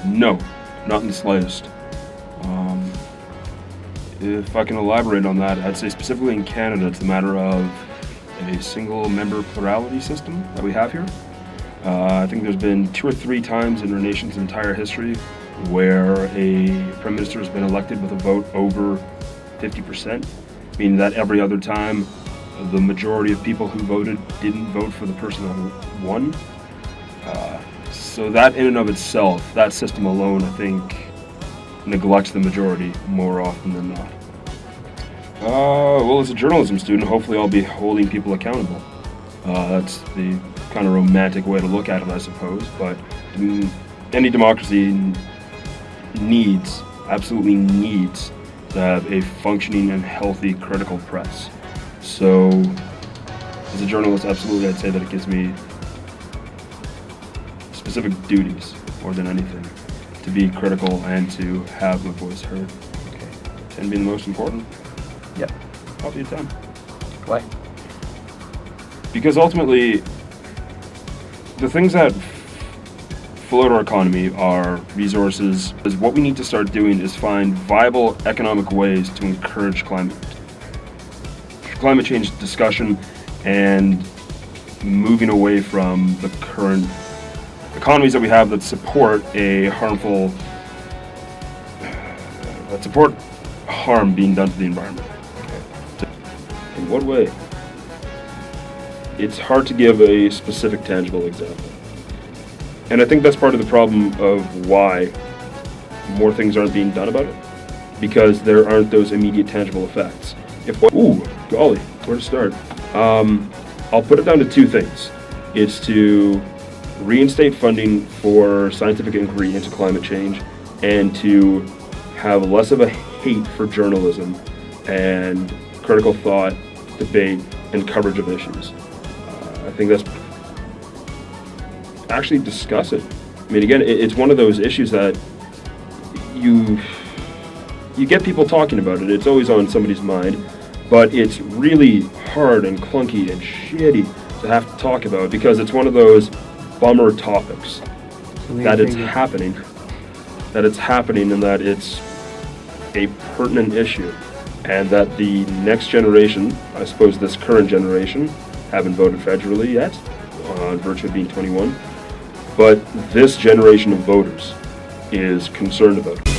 No, not in the slightest. If I can elaborate on that, I'd say specifically in Canada, it's a matter of a single-member plurality system that we have here. I think there's been 2 or 3 times in our nation's entire history where a prime minister has been elected with a vote over 50%, meaning that every other time the majority of people who voted didn't vote for the person who won. So that in and of itself, that system alone, I think, neglects the majority more often than not. Well, as a journalism student, hopefully I'll be holding people accountable. That's the kind of romantic way to look at it, I suppose, but any democracy absolutely needs to have a functioning and healthy critical press. So, as a journalist, absolutely I'd say that it gives me specific duties more than anything, to be critical and to have my voice heard. Okay. 10 being the most important. Yep. I'll be a 10. Why? Because ultimately, the things that float our economy are resources. What we need to start doing is find viable economic ways to encourage climate change discussion and moving away from the current economies that we have that support harm being done to the environment. Okay. In what way? It's hard to give a specific, tangible example. And I think that's part of the problem of why more things aren't being done about it, because there aren't those immediate, tangible effects. Golly, where to start? I'll put it down to 2 things. It's to reinstate funding for scientific inquiry into climate change and to have less of a hate for journalism and critical thought, debate, and coverage of issues. I think that's actually discuss it. I mean, again, it's one of those issues that you get people talking about it. It's always on somebody's mind, but it's really hard and clunky and shitty to have to talk about because it's one of those bummer topics that it's happening and that it's a pertinent issue, and that the next generation, I suppose this current generation, haven't voted federally yet, on virtue of being 21, but this generation of voters is concerned about it.